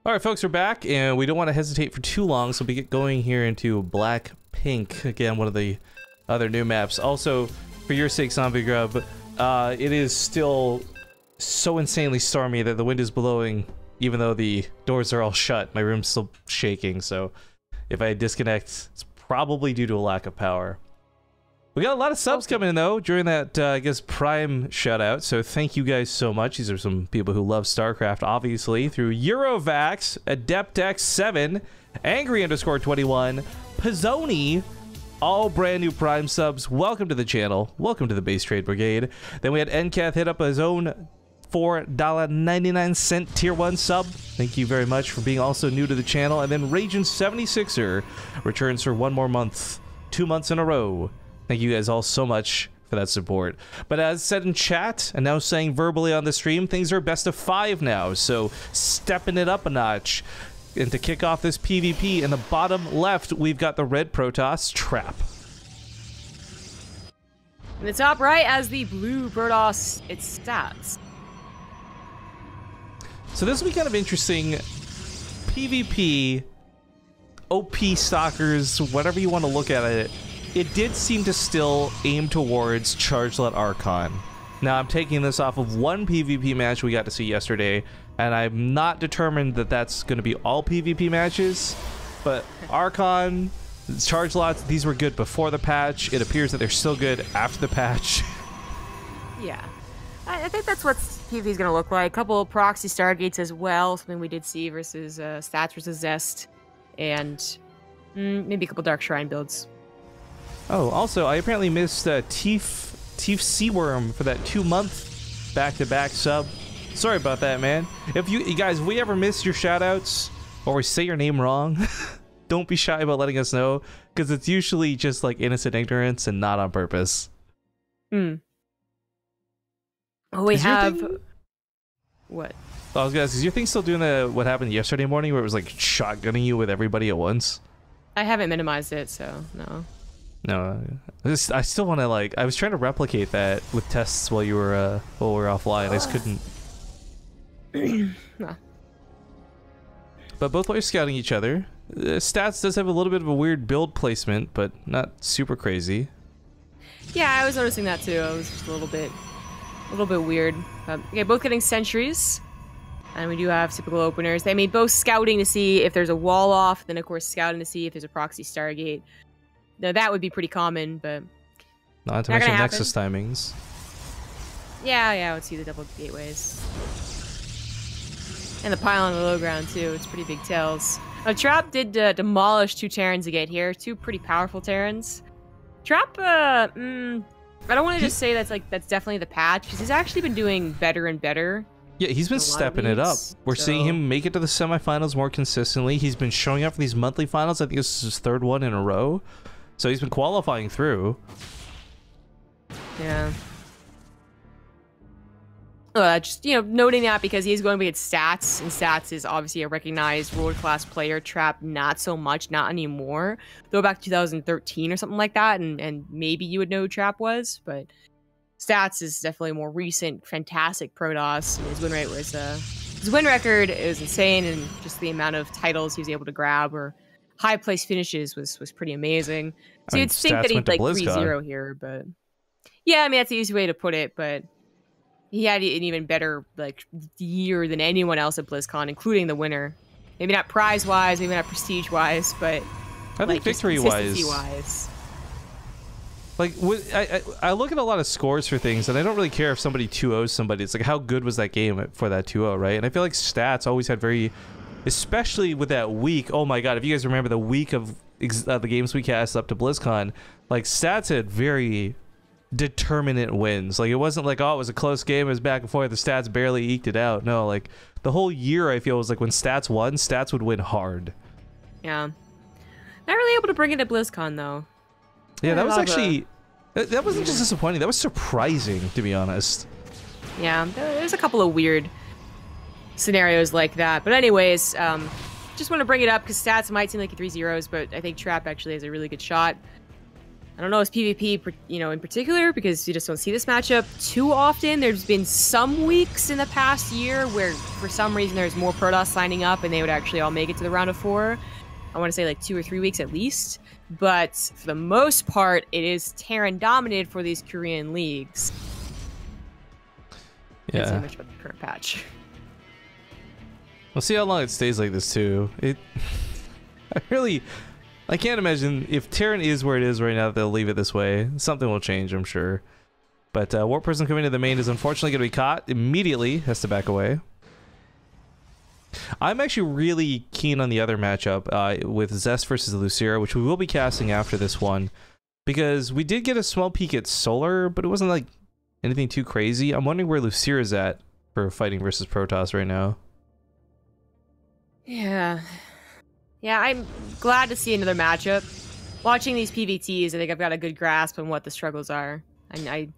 All right, folks, we're back, and we don't want to hesitate for too long, so we get going here into Black Pink. Again, one of the other new maps. Also, for your sake, Zombie Grub, it is still so insanely stormy that the wind is blowing, even though the doors are all shut. My room's still shaking, so if I disconnect, it's probably due to a lack of power. We got a lot of subs coming in, though, during that, I guess, Prime shout-out, so thank you guys so much. These are some people who love StarCraft, obviously, through Eurovax, AdeptX7, Angry_21, Pizzoni, all brand new Prime subs. Welcome to the channel. Welcome to the Base Trade Brigade. Then we had Encath hit up his own $4.99 tier 1 sub. Thank you very much for being also new to the channel. And then Ragin76er returns for one more month, 2 months in a row. Thank you guys all so much for that support. But as said in chat, and now saying verbally on the stream, things are best of 5 now, so stepping it up a notch. And to kick off this PvP, in the bottom left, we've got the red Protoss Trap. In the top right, as the blue Protoss, its stats. So this will be kind of interesting. PvP, OP stalkers, whatever you want to look at it, it did seem to still aim towards Chargelet Archon. Now, I'm taking this off of one PvP match we got to see yesterday, and I'm not determined that that's going to be all PvP matches, but Archon, Chargelots, these were good before the patch. It appears that they're still good after the patch. Yeah. I think that's what PvP is going to look like. A couple of proxy Stargates as well, something we did see versus Stats versus Zest, and maybe a couple Dark Shrine builds. Oh, also, I apparently missed Teef Seaworm for that 2-month back-to-back sub. Sorry about that, man. If you guys, if we ever miss your shoutouts or we say your name wrong, don't be shy about letting us know, because it's usually just like innocent ignorance and not on purpose. Oh, we have what? I was gonna ask, is your thing still doing what happened yesterday morning, where it was like shotgunning you with everybody at once? I haven't minimized it, so no. No, I still want to, like, I was trying to replicate that with tests while you were while we were offline. I just couldn't. No. But both players scouting each other. Stats does have a little bit of a weird build placement, but not super crazy. Yeah, I was noticing that too. It was just a little bit weird. Okay, both getting sentries, and we do have typical openers. They made both scouting to see if there's a wall off, then of course scouting to see if there's a proxy Stargate. Now that would be pretty common, but not to mention Nexus timings. Yeah, I would see the double gateways. And the pile on the low ground too, it's pretty big tells. Trap did demolish 2 Terrans to get here, 2 pretty powerful Terrans. Trap, I don't want to just say that's definitely the patch, because he's actually been doing better and better. Yeah, he's been stepping it up. We're seeing him make it to the semifinals more consistently. He's been showing up for these monthly finals. I think this is his 3rd one in a row. So he's been qualifying through. Yeah. Just, noting that because he's going to be at Stats, and Stats is obviously a recognized world-class player. Trap, not so much, not anymore. Go back to 2013 or something like that, and maybe you would know who Trap was, but Stats is definitely a more recent, fantastic Protoss. His win rate was, his win record is insane, and just the amount of titles he was able to grab or high place finishes was pretty amazing. So you'd think that he'd like 3-0 here, but yeah, I mean that's the easy way to put it. But he had an even better year than anyone else at BlizzCon, including the winner. Maybe not prize wise, maybe not prestige wise, but I think victory wise. Like, I look at a lot of scores for things, and I don't really care if somebody 2-0s somebody. It's like, how good was that game for that 2-0, right? And I feel like Stats always had very, especially with that week. Oh my god, if you guys remember the week of the games we cast up to BlizzCon, like, Stats had very determinate wins. Like, it wasn't like, oh, it was a close game, it was back and forth, the Stats barely eked it out. No, like, the whole year I feel was like when Stats won, Stats would win hard. Yeah. Not really able to bring it to BlizzCon, though. Yeah, that was actually... That wasn't just disappointing, that was surprising, to be honest. Yeah, there's a couple of weird scenarios like that. But anyways, just want to bring it up because Stats might seem like 3-0s, but I think Trap actually has a really good shot. I don't know if PvP, you know, in particular, because you just don't see this matchup too often. There's been some weeks in the past year where, for some reason, there's more Protoss signing up and they would actually all make it to the round of 4. I want to say like 2 or 3 weeks at least. But for the most part, it is Terran dominated for these Korean leagues. Yeah. Can't say much about the current patch. We'll see how long it stays like this too. I can't imagine if Terran is where it is right now, they'll leave it this way. Something will change, I'm sure. But Warp Prism coming to the main is unfortunately going to be caught immediately. Has to back away. I'm actually really keen on the other matchup with Zest versus Lucira, which we will be casting after this one. Because we did get a small peek at Solar, but it wasn't like anything too crazy. I'm wondering where Lucira's at for fighting versus Protoss right now. Yeah. Yeah, I'm glad to see another matchup. Watching these PVTs, I think I've got a good grasp on what the struggles are. I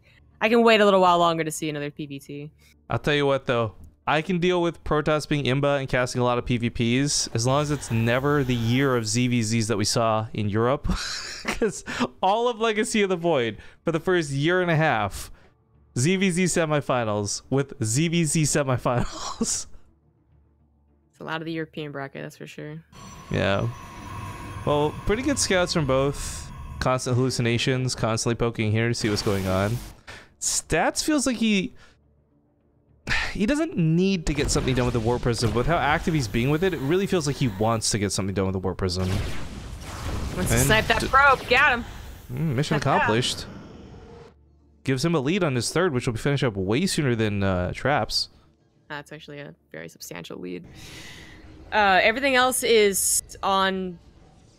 can wait a little while longer to see another PVT. I'll tell you what, though. I can deal with Protoss being Imba and casting a lot of PvPs, as long as it's never the year of ZVZs that we saw in Europe. Because all of Legacy of the Void, for the first year and a half, ZVZ semifinals with ZVZ semifinals. A lot of the European bracket, that's for sure. Yeah. Well, pretty good scouts from both. Constant hallucinations, constantly poking here to see what's going on. Stats feels like he doesn't need to get something done with the Warp Prism. With how active he's being with it, it really feels like he wants to get something done with the Warp Prism. Wants to snipe that probe. Got him. Mission accomplished. Gives him a lead on his third, which will finish up way sooner than Traps. That's actually a very substantial lead. Everything else is on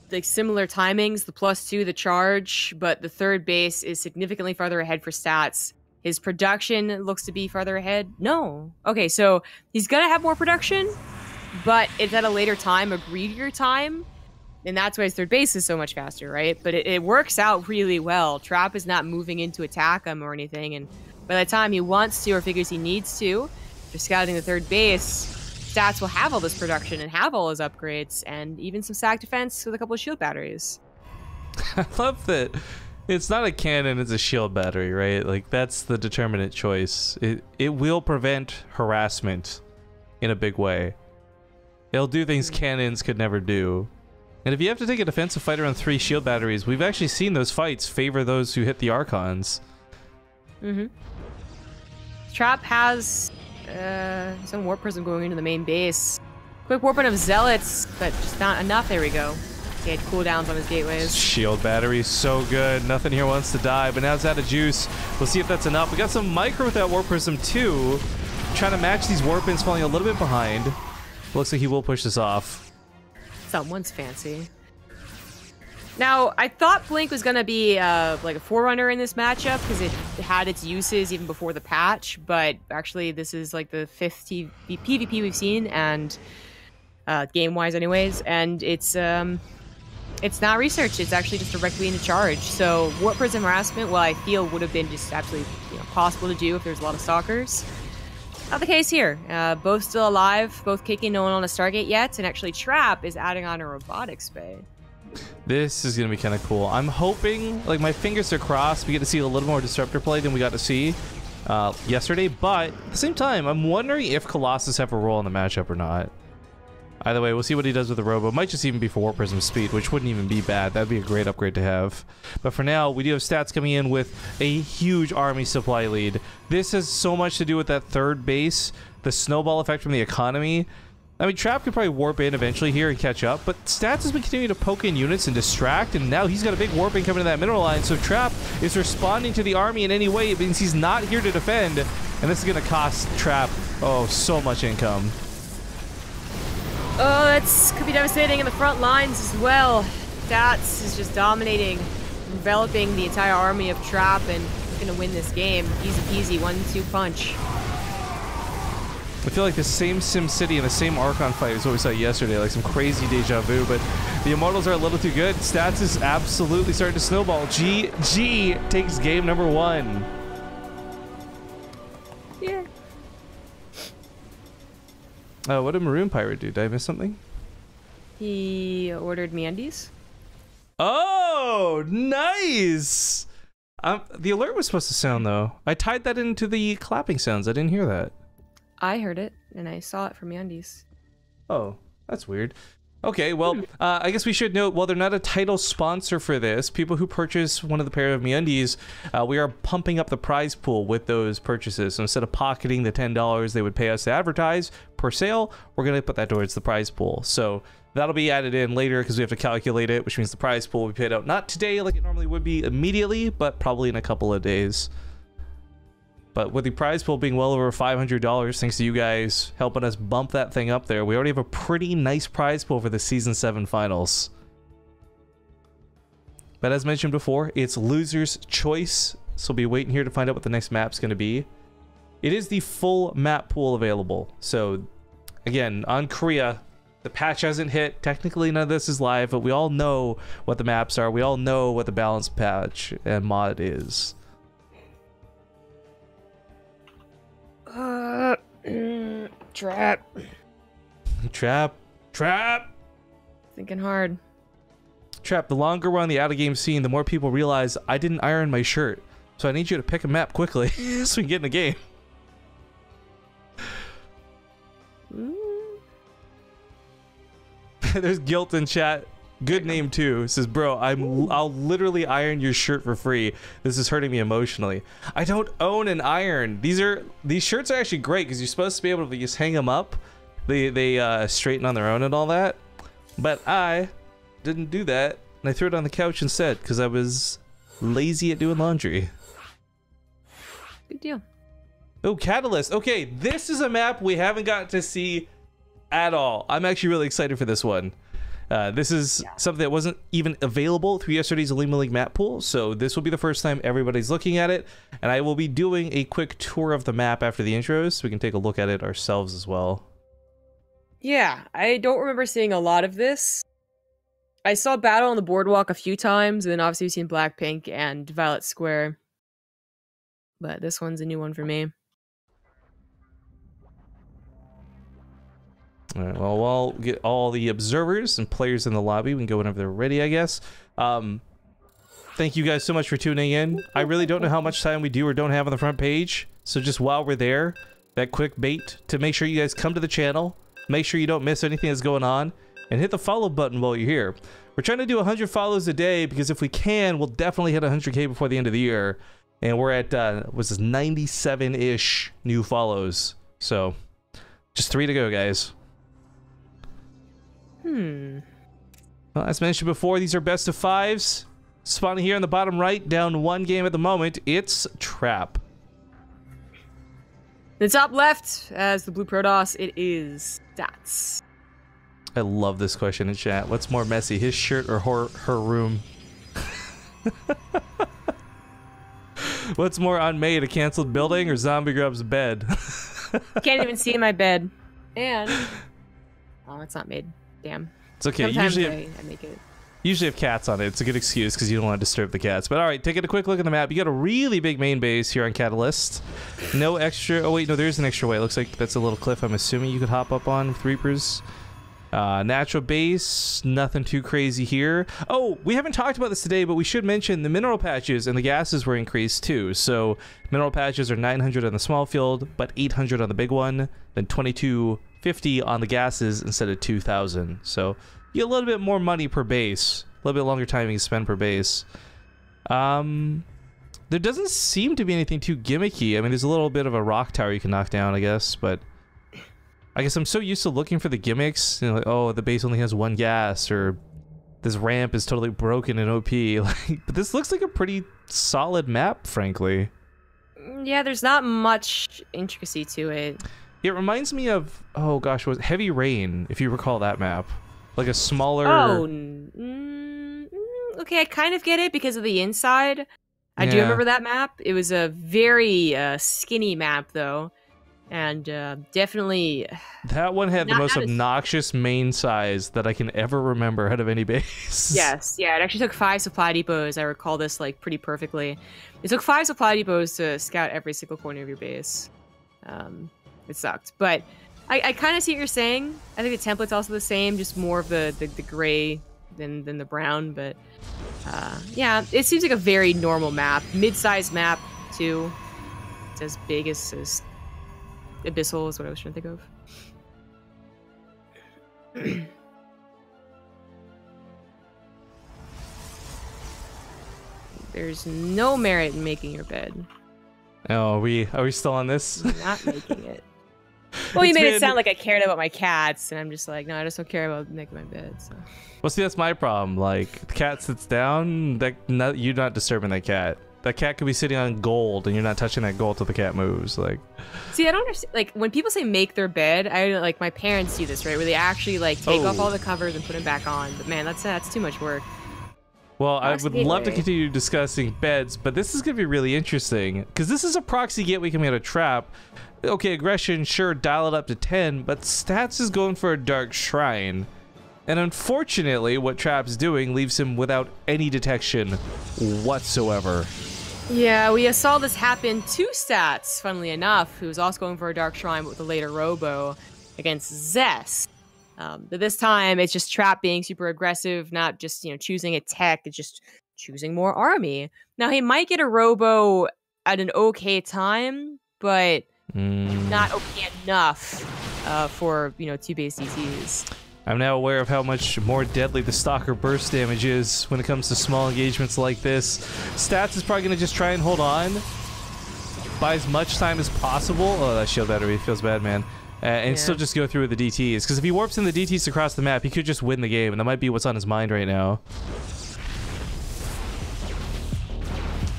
like similar timings, the +2, the charge, but the third base is significantly farther ahead for stats. His production looks to be farther ahead. No. Okay, so he's gonna have more production, but it's at a later time, a greedier time, and that's why his third base is so much faster, right? But it works out really well. Trap is not moving in to attack him or anything, and by the time he wants to or figures he needs to, if you're scouting the third base, Stats will have all this production and have all his upgrades, and even some sack defense with a couple of shield batteries. I love that it's not a cannon, it's a shield battery, right? Like, that's the determinate choice. It will prevent harassment in a big way. It'll do things cannons could never do. And if you have to take a defensive fighter on 3 shield batteries, we've actually seen those fights favor those who hit the Archons. Mm-hmm. Trap has some Warp Prism going into the main base. Quick warping of Zealots, but just not enough. There we go. He had cooldowns on his gateways. Shield battery, so good. Nothing here wants to die, but now it's out of juice. We'll see if that's enough. We got some micro with that Warp Prism too. Trying to match these Warpins, falling a little bit behind. Looks like he will push this off. Someone's fancy. Now, I thought Blink was going to be like a forerunner in this matchup because it had its uses even before the patch, but actually this is like the 5th PvP we've seen, and game-wise anyways, and it's not research, it's actually just directly into charge. So Warp Prism harassment, well, I feel would have been just absolutely possible to do if there's a lot of stalkers. Not the case here. Both still alive, both kicking, no one on a Stargate yet, and actually Trap is adding on a robotics bay. This is going to be kind of cool. I'm hoping, like, my fingers are crossed, we get to see a little more Disruptor play than we got to see yesterday, but at the same time, I'm wondering if Colossus have a role in the matchup or not. Either way, we'll see what he does with the Robo. Might just even be for Warp Prism speed, which wouldn't even be bad. That'd be a great upgrade to have. But for now, we do have Stats coming in with a huge army supply lead. This has so much to do with that third base, the snowball effect from the economy. I mean, Trap could probably warp in eventually here and catch up, but Stats has been continuing to poke in units and distract, and now he's got a big warping coming to that mineral line, so Trap is responding to the army in any way. It means he's not here to defend, and this is going to cost Trap, oh, so much income. Oh, that's could be devastating in the front lines as well. Stats is just dominating, enveloping the entire army of Trap, and going to win this game. Easy peasy, 1-2 punch. I feel like the same SimCity and the same Archon fight is what we saw yesterday, like some crazy deja vu, but the Immortals are a little too good. Stats is absolutely starting to snowball. GG takes game number 1. Yeah. What did Maroon Pirate do? Did I miss something? He ordered MeUndies. Oh, nice. The alert was supposed to sound though. I tied that into the clapping sounds. I didn't hear that. I heard it, and I saw it from MeUndies. Oh, that's weird. Okay, well, I guess we should note, while they're not a title sponsor for this, people who purchase one of the pair of MeUndies, we are pumping up the prize pool with those purchases. So instead of pocketing the $10 they would pay us to advertise per sale, we're going to put that towards the prize pool. So that'll be added in later because we have to calculate it, which means the prize pool will be paid out not today like it normally would be immediately, but probably in a couple of days. But with the prize pool being well over $500, thanks to you guys helping us bump that thing up there, we already have a pretty nice prize pool for the Season 7 finals. But as mentioned before, it's loser's choice, so we'll be waiting here to find out what the next map's going to be. It is the full map pool available. So, again, on Korea, the patch hasn't hit. Technically, none of this is live, but we all know what the maps are. We all know what the balance patch and mod is. Trap. Trap. Thinking hard. Trap, the longer we're on the out-of-game scene, the more people realize I didn't iron my shirt. So I need you to pick a map quickly so we can get in the game. There's Guilt in chat. Good name too. It says, bro, I'll literally iron your shirt for free. This is hurting me emotionally. I don't own an iron. These shirts are actually great because you're supposed to be able to just hang them up. They straighten on their own and all that. But I didn't do that, and I threw it on the couch instead because I was lazy at doing laundry. Good deal. Oh, Catalyst. Okay, this is a map we haven't gotten to see at all. I'm actually really excited for this one. This is something that wasn't even available through yesterday's Elima League map pool, so this will be the first time everybody's looking at it, and I will be doing a quick tour of the map after the intros, so we can take a look at it ourselves as well. Yeah, I don't remember seeing a lot of this. I saw Battle on the Boardwalk a few times, and then obviously we've seen Blackpink and Violet Square. But this one's a new one for me. All right, well, we'll get all the observers and players in the lobby. We can go whenever they're ready, I guess. Thank you guys so much for tuning in. I really don't know how much time we do or don't have on the front page, so just while we're there, that quick bait to make sure you guys come to the channel, make sure you don't miss anything that's going on, and hit the follow button while you're here. We're trying to do 100 follows a day because if we can, we'll definitely hit 100K before the end of the year. And we're at, was this 97-ish new follows. So, just 3 to go, guys. Well, as mentioned before, these are best of 5s. Spawning here on the bottom right, down 1 game at the moment, it's Trap. The top left, as the blue Protoss, it is Stats. I love this question in chat. What's more messy, his shirt or her room? What's more unmade, a canceled building or Zombie Grub's bed? Can't even see my bed. And... oh, it's not made. Damn. It's okay. Sometimes I make it. Usually have cats on it. It's a good excuse because you don't want to disturb the cats. But alright, taking a quick look at the map. You got a really big main base here on Catalyst. No extra... oh wait, no, there's an extra way. It looks like that's a little cliff I'm assuming you could hop up on with Reapers. Natural base, nothing too crazy here. Oh, we haven't talked about this today, but we should mention the mineral patches and the gases were increased too. So mineral patches are 900 on the small field, but 800 on the big one, then 2250 on the gases instead of 2000. So you get a little bit more money per base, a little bit longer time you can spend per base. There doesn't seem to be anything too gimmicky. I mean, there's a little bit of a rock tower you can knock down, I guess, but I guess I'm so used to looking for the gimmicks, you know, like, oh, the base only has 1 gas, or this ramp is totally broken in OP. Like, but this looks like a pretty solid map, frankly. Yeah, there's not much intricacy to it. It reminds me of, oh gosh, was Heavy Rain, if you recall that map. Like a smaller... oh, okay, I kind of get it because of the inside. I do remember that map. It was a very skinny map, though. And definitely... that one had the most obnoxious main size that I can ever remember out of any base. Yes, yeah, it actually took 5 supply depots. I recall this, like, pretty perfectly. It took 5 supply depots to scout every single corner of your base. It sucked. But I kind of see what you're saying. I think the template's also the same, just more of the gray than the brown, but yeah, it seems like a very normal map, mid-sized map too. It's as big as Abyssal is what I was trying to think of. There's no merit in making your bed. Oh, are we still on this? Not making it. Well, you made it sound like I cared about my cats, and I'm just like, no, I just don't care about making my bed. So. Well, see, that's my problem. Like, the cat sits down, you're not disturbing that cat. That cat could be sitting on gold, and you're not touching that gold till the cat moves. Like, see, I don't understand. Like, when people say make their bed, like my parents do this, right? Where they actually like take off all the covers and put them back on. But man, that's too much work. Well, I would love to continue discussing beds, but this is going to be really interesting because this is a proxy gateway coming out of Trap. Okay, aggression, sure, dial it up to 10, but Stats is going for a Dark Shrine. And unfortunately, what Trap's doing leaves him without any detection whatsoever. Yeah, we saw this happen to Stats, funnily enough, who was also going for a Dark Shrine, but with a later Robo against Zest. But this time, it's just Trap being super aggressive, not just, choosing a tech, it's just choosing more army. Now, he might get a Robo at an okay time, but not okay enough for, 2 base DTs. I'm now aware of how much more deadly the Stalker burst damage is when it comes to small engagements like this. Stats is probably going to just try and hold on, buy as much time as possible. Oh, that shield battery feels bad, man. And still just go through with the DTs. Because if he warps in the DTs across the map, he could just win the game. And that might be what's on his mind right now.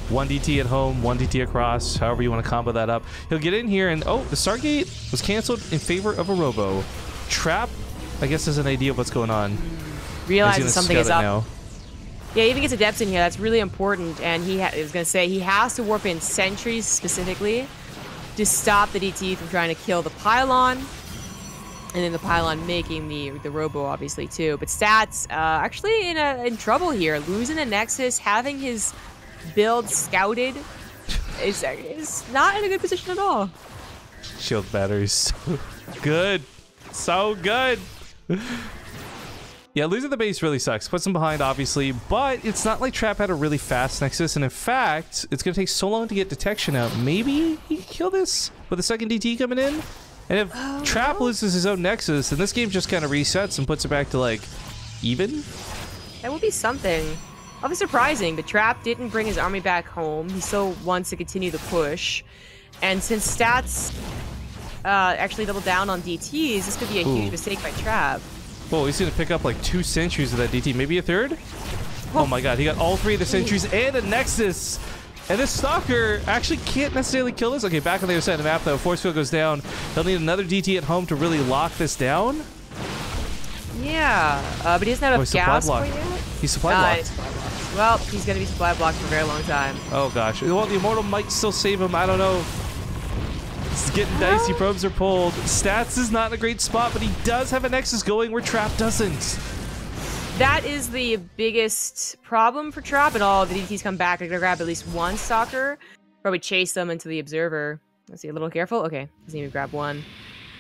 1 DT at home, 1 DT across, however you want to combo that up. He'll get in here and, oh, the Stargate was canceled in favor of a Robo. Trap, I guess, has an idea of what's going on. Realizes something is up. Now. Yeah, even gets adepts in here. That's really important. And he was going to say he has to warp in sentries specifically to stop the DT from trying to kill the pylon, and then the pylon making the Robo obviously too. But Stats actually in trouble here, losing the Nexus, having his build scouted is not in a good position at all. Shield batteries, so good, so good. Yeah, losing the base really sucks. Puts him behind, obviously, but it's not like Trap had a really fast Nexus, and in fact, it's going to take so long to get detection out. Maybe he can kill this with a second DT coming in? And if Trap loses his own Nexus, then this game just kind of resets and puts it back to, like, even? That would be something. That'll be surprising, but Trap didn't bring his army back home. He still wants to continue the push. And since Stats actually doubled down on DTs, this could be a huge mistake by Trap. Whoa, he's going to pick up like 2 sentries of that DT, maybe a third? Oh my god, he got all 3 of the sentries and a Nexus! And this Stalker actually can't necessarily kill this. Okay, back on the other side of the map though, Force Field goes down. He'll need another DT at home to really lock this down. Yeah, but he doesn't have enough gas for it yet? He's supply blocked. Well, he's going to be supply blocked for a very long time. Oh gosh, well, the Immortal might still save him, I don't know. It's getting dicey, probes are pulled. Stats is not in a great spot, but he does have a Nexus going where Trap doesn't. That is the biggest problem for Trap, and all the DTs come back. They're going to grab at least 1 Stalker, probably chase them into the Observer. Let's see, a little careful. Okay, doesn't even grab 1.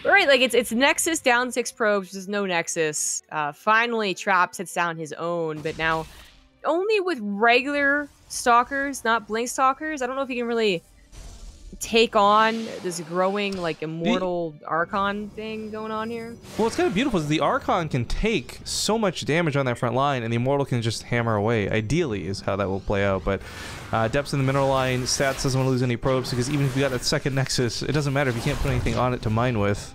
But right, like it's Nexus down 6 probes, there's no Nexus. Finally, Trap sets down his own, but now only with regular Stalkers, not Blink Stalkers. I don't know if he can really take on this growing like immortal Archon thing going on here. Well, what's kind of beautiful is the Archon can take so much damage on that front line, and the Immortal can just hammer away. Ideally is how that will play out, but depths in the mineral line, Stats doesn't want to lose any probes, because even if you got that second Nexus, it doesn't matter if you can't put anything on it to mine with.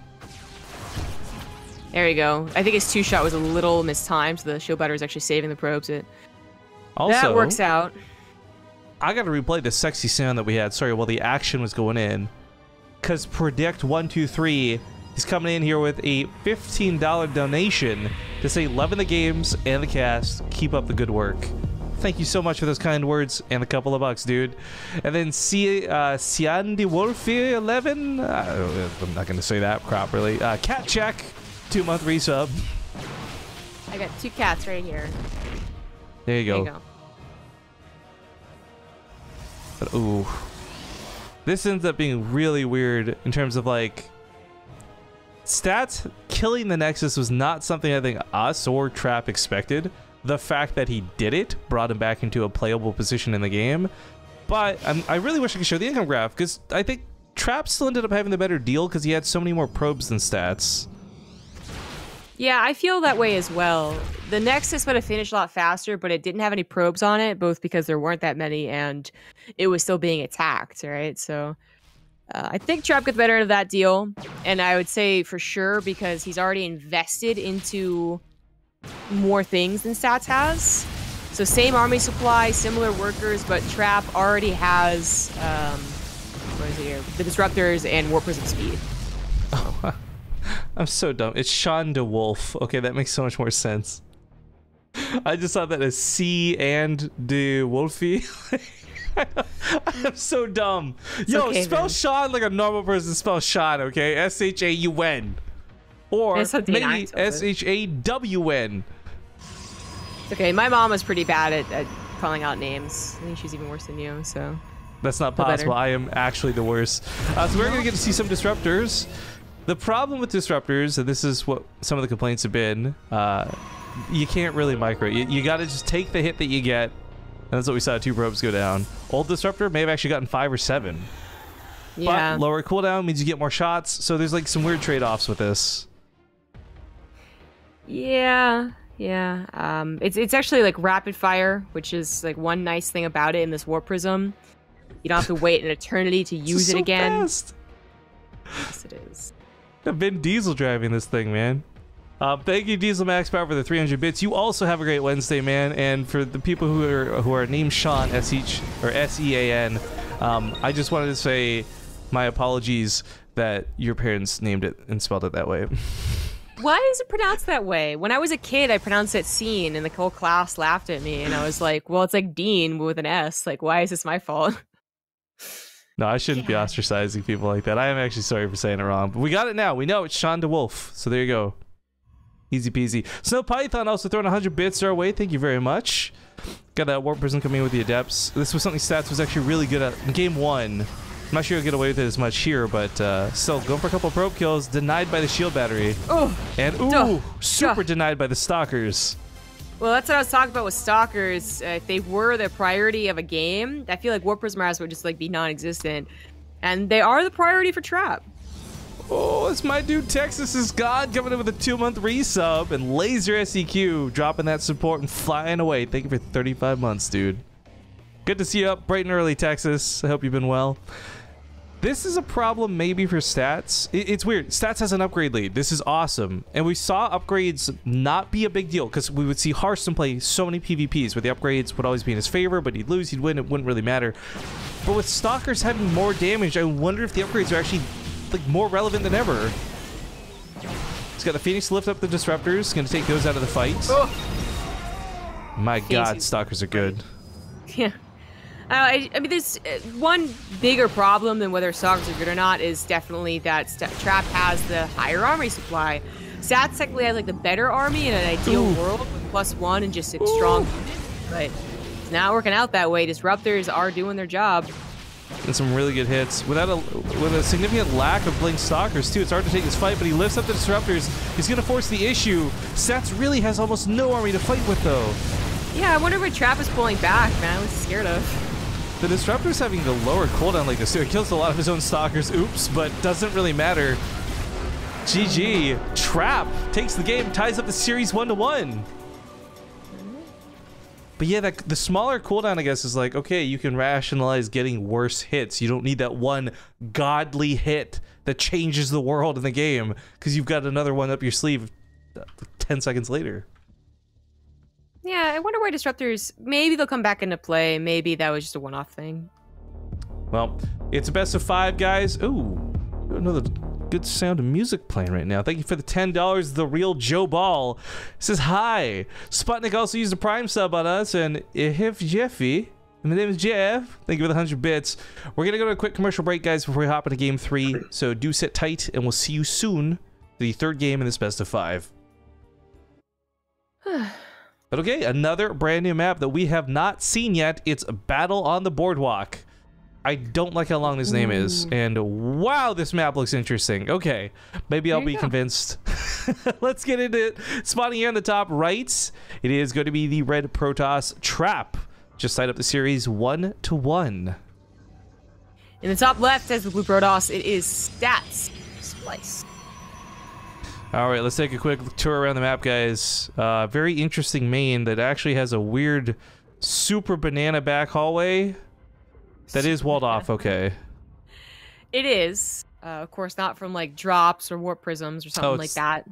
There you go. I think his 2-shot was a little mistimed, so the shield battery is actually saving the probes. Also, that works out. I gotta replay the sexy sound that we had, sorry, while the action was going in. Because Predict123 is coming in here with a $15 donation to say, loving the games and the cast, keep up the good work. Thank you so much for those kind words and a couple of bucks, dude. And then Siandi Wolfie 11, I'm not gonna say that properly. Cat Check, 2-month resub. I got 2 cats right here. There you go. There you go. But ooh, this ends up being really weird in terms of like Stats killing the Nexus was not something I think us or Trap expected. the fact that he did it brought him back into a playable position in the game. But I really wish I could show the income graph, because I think Trap still ended up having the better deal because he had so many more probes than stats. Yeah, I feel that way as well. The Nexus would have finished a lot faster, but it didn't have any probes on it, both because there weren't that many and it was still being attacked, right? So I think Trap gets better of that deal, and I would say for sure because he's already invested into more things than Stats has. So same army supply, similar workers, but Trap already has what is it here? The Disruptors and Warp Prism speed. Oh, I'm so dumb. It's Sean DeWolf. Okay, that makes so much more sense. I just thought that as C and De Wolfie. I'm so dumb. It's Yo, okay, spell man. Sean like a normal person spells Sean, okay? S-H-A-U-N. Or It's so maybe D9, so S-H-A-W-N. It's okay. My mom was pretty bad at calling out names. I think she's even worse than you, so. That's not Feel possible. better. I am actually the worst. So we're going to get to see some Disruptors. The problem with Disruptors, and this is what some of the complaints have been, you can't really micro. You got to just take the hit that you get. And that's what we saw 2 probes go down. Old Disruptor may have actually gotten 5 or 7. Yeah. But lower cooldown means you get more shots. So there's like some weird trade-offs with this. Yeah. It's actually like rapid fire, which is like one nice thing about it in this Warp Prism. You don't have to wait an eternity to use it again. Fast. Yes, it is. I've been Diesel driving this thing, man. Thank you, Diesel Max Power, for the 300 bits. You also have a great Wednesday, man. And for the people who are named Sean, S-E-A-N, I just wanted to say my apologies that your parents named it and spelled it that way. Why is it pronounced that way? When I was a kid, I pronounced it Scene, and the whole class laughed at me. And I was like, well, it's like Dean with an S. Like, why is this my fault? No, I shouldn't be ostracizing people like that. I am actually sorry for saying it wrong. But we got it now. We know it's Sean DeWolf. So there you go. Easy peasy. Snow Python also throwing 100 bits our way. Thank you very much. Got that Warp Prism coming in with the Adepts. This was something Stats was actually really good at in game 1. I'm not sure he'll get away with it as much here, but still going for a couple probe kills. Denied by the shield battery. Oh, And super denied by the Stalkers. well, that's what I was talking about with Stalkers. If they were the priority of a game, I feel like Warp Prismers would just like be non-existent. And they are the priority for Trap. Oh, it's my dude Texas is God coming in with a 2-month resub, and Laser SEQ dropping that support and flying away. Thank you for 35 months, dude. Good to see you up bright and early, Texas. I hope you've been well. This is a problem maybe for Stats. It's weird. Stats has an upgrade lead. This is awesome. And we saw upgrades not be a big deal because we would see Hearthstone play so many PvPs where the upgrades would always be in his favor, but he'd lose, he'd win, it wouldn't really matter. But with Stalkers having more damage, I wonder if the upgrades are actually like more relevant than ever. He's got the Phoenix to lift up the Disruptors. Gonna take those out of the fight. Oh. My Phoenix God, is Stalkers are good. Yeah. I mean, there's one bigger problem than whether Stalkers are good or not is definitely that Trap has the higher army supply. Stats technically has like the better army in an ideal world with +1 and just a strong unit, but it's not working out that way. Disruptors are doing their job. And some really good hits. With a significant lack of playing Stalkers too, it's hard to take this fight, but he lifts up the Disruptors. He's gonna force the issue. Stats really has almost no army to fight with though. Yeah, I wonder what Trap is pulling back, man. What's he scared of? The Disruptor's having the lower cooldown like this too. It kills a lot of his own Stalkers. Oops, but doesn't really matter. GG. Trap takes the game, ties up the series 1-1. But yeah, the smaller cooldown, I guess, is like, okay, you can rationalize getting worse hits. You don't need that one godly hit that changes the world in the game because you've got another one up your sleeve 10 seconds later. Yeah, I wonder why Disruptors, maybe they'll come back into play. Maybe that was just a one-off thing. Well, it's a best of 5, guys. Ooh, another good sound of music playing right now. Thank you for the $10. The Real Joe Ball says hi. Sputnik also used a Prime sub on us, and if Jeffy, my name is Jeff. Thank you for the 100 bits. We're gonna go to a quick commercial break, guys, before we hop into game 3. So do sit tight, and we'll see you soon. The 3rd game in this best of 5. But okay, another brand new map that we have not seen yet. It's Battle on the Boardwalk. I don't like how long this name is. And wow, this map looks interesting. Okay, maybe I'll be convinced. Let's get into it. Spawning here on the top right, it is going to be the red Protoss trap. Just signed up the series 1-1. In the top left, as the blue Protoss, it is stats splice. All right, let's take a quick tour around the map, guys. Very interesting main that actually has a weird super banana back hallway that is walled off. Okay. It is. Of course, not from like drops or warp prisms or something like that.